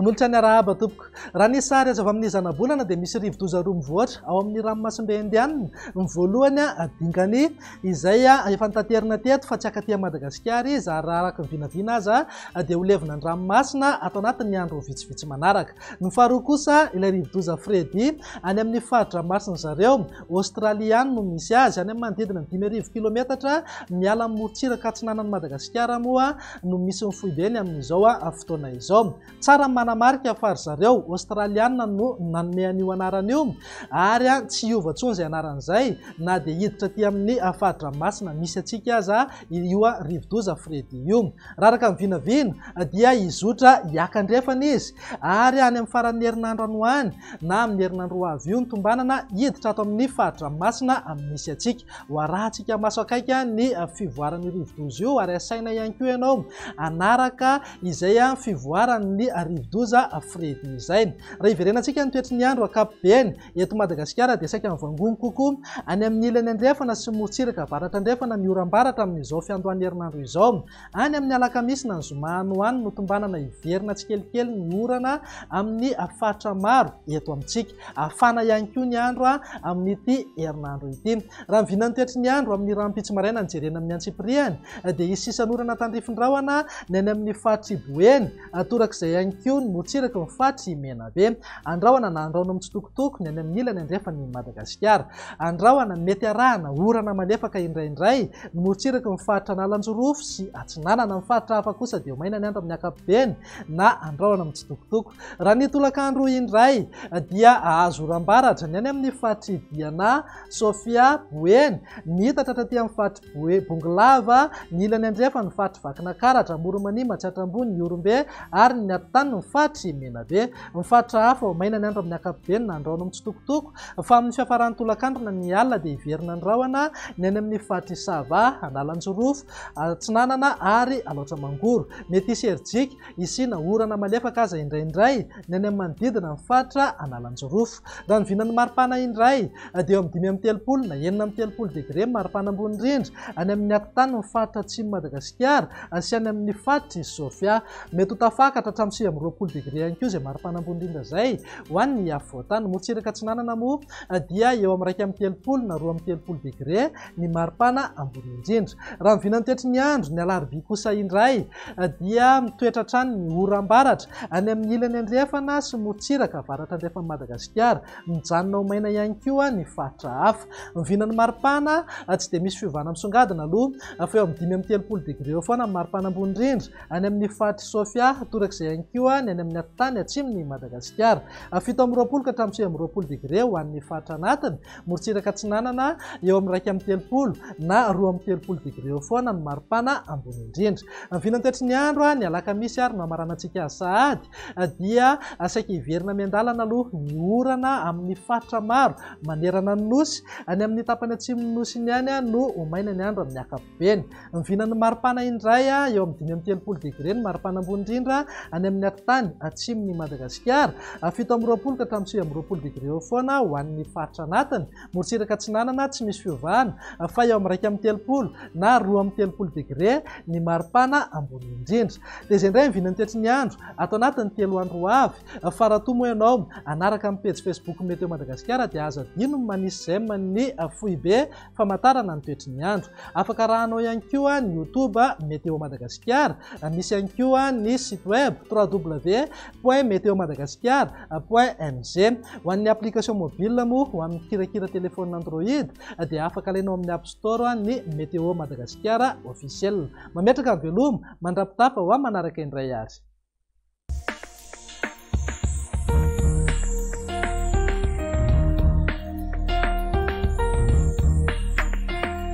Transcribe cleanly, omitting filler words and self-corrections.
Manolotra ny arahaba tompoko. Raha ny sary azo avy amin'ny zana-bolana dia misy rivo-doza roa mivoatra ao amin'ny ranomasimbe indianina. Ny voalohany dingany izay efa notanterina teto fa tsy akaty Madagasikara izy ary araka ny vinavina aza dia ho levina ny ranomasina atao anatin'ny andro vitsivitsy manaraka. Ny faharoa kosa ilay rivo-doza Freddy any amin'ny faritra masina zareo Australiana no misy azy any amin'ny manodidina 5,000 kilometatra miala amin'ny morontsiraka atsinanan'ny Madagasikara moa no misy ny foibeny amin'izao fotoana izao. Tsara manamarika fa ry zareo Australiana no nanome an'io anarana io ary tsy hiova intsony izay anaran'izay na dia hiditra aty amin'ny faritra masina misy atsika aza io rivo-doza Freddy io. Raha araka ny vinavina dia hizotra hiakandrefana izy ary any amin'ny faran'ny herinandro any ho any na amin'ny herinandro ho avy io ny tombanana hiditra ato amin'ny faritra masina misy atsika. Ho arahantsika maso akaiky ny fivoaran'ny rivo-doza io ary asaina ihany koa ianao anaraka izay fivoaran'ny rivo-doza Freddy izay. Raha iverenantsika ny toetry ny andro ankapobeny eto Madagasikara dia saika mivangony kokoa any amin'ny ilany andrefana sy morontsiraka avaratra andrefana mioram-baratra amin'izao fiandohan'ny herinandro izao. Any amin'ny alakamisy na ny zoma any ho any no tombanana hiverina tsikelikely ny orana amin'ny faritra maro eto amintsika. Afana ihany koa ny andro amin'ity herinandro ity. Raha mivina ny toetry ny andro amin'ny rampitso maraina nijerena amin'ny Antsipriany dia hisy sisan'orana tandrifin-drahona ny any amin'ny faritra Iboeny torak'izay ihany koa ny morontsiraka ny faritra Menabe. Andrahona na andrahona mitsitokotoko ny any amin'ny ilany andrefana ny Madagasikara. Andrahona mety arahana orana malefaka indraindray ny morontsiraka ny faritra Nalanjorofo sy Atsinanana. Ny faritra hafa kosa dia maina ny andro amin'ny ankapobeny na andrahona mitsitokotoko. Raha ny tolakandro indray dia azo oram-baratra ny any amin'ny faritra Idiana, Sofia, Boeny, ny hitatra taty amin'ny faritra Bongolava, ny ilany andrefana ny faritra Vakinankaratra, Moromanima, Tsatrambony, ny Orombe ary ny Atany ny faritra Menabe. Ny faritra hafa maina ny andro amin'ny ankapobeny na andrahona mitsitokotoko fa amin'ny fiafaran'ny tolakandro na ny alina dia hiverina ny rahona ny any amin'ny faritra Isava, Analanjorofo, Atsinanana ary Alaotra Mangoro. Mety hisy erjika isina orana malefaka aza indraindray ny any amin'ny manodidina ny faritra Analanjorofo. Raha ny vinan'ny maripana indray dia eo amin'ny 5,30 na 9,30 degré maripana ambony indrindra any amin'ny atintany ny faritra atsimo Madagasikara sy any amin'ny faritra Sofia. Mety ho tafakatra hatramin'ny 20 degré ihany koa izay maripana ambony indrindra izay ho an'ny afovoantany. Morontsiraka Atsinanana moa dia eo amin'ny 2,30 na 2,30 degré ny maripana ambony indrindra. Raha mivina ny toetry ny andro ny alarobia kosa indray dia mitoetra hatrany ny oram-baratra any amin'ny ilany andrefana sy morontsiraka avaratra andrefana Madagasikara. Mijanona ho maina ihany koa ny faritra hafa. Mivina ny maripana tsy dia misy fiovana misongadina aloha fa eo amin'ny 5,30 degré eo foana ny maripana ambony indrindra any amin'ny faritra Sofia torak'izay ihany koa ny any amin'ny atintany atsimon'ny Madagasikara. 7,20 ka hatramin'ny 20 degré ho an'ny faritra anatiny. Morontsiraka Atsinanana eo amin'ny 2,30 na 2,30 degré eo foana ny maripana ambony indrindra. Mivina ny toetry ny andro ny alakamisy ary no amaranantsika sahady dia saika hiverina miandalana aloha ny orana amin'ny faritra maro manerana ny nosy any amin'ny tapany atsimon'ny nosy ny any no ho maina ny andro amin'ny ankapobeny. Mivina ny maripana indray eo amin'ny 5,30 degré ny maripana ambony indrindra any amin'ny atintany atsimon'ny Madagasikara. 7,20 ka hatramin'ny 20 degré eo foana ho an'ny faritra anatiny. Morontsiraka Atsinanana tsy misy fiovana fa eo amin'ny 2,30 na 2,30 degré ny maripana ambony indrindra. Dia izay indray mivina ny toetry ny andro ato anatin'ny 3 andro ho avy. Fa raha toa moa ianao anaraka amin'ny page Facebook Meteo Madagasikara dia azo adino manisy izay ny foibe famantarana ny toetry ny andro. Afaka rahanao ihany koa ny YouTube Meteo Madagasikara. Misy ihany koa ny site web www.meteomadagascar.ng. Ho an'ny application mobile moa ho amin'ny kirakira telefônina Android dia afaka alainao amin'ny App Store ny Meteo Madagasikara officiel. Mametraka ny veloma mandrapitapa ho manaraka indray ary.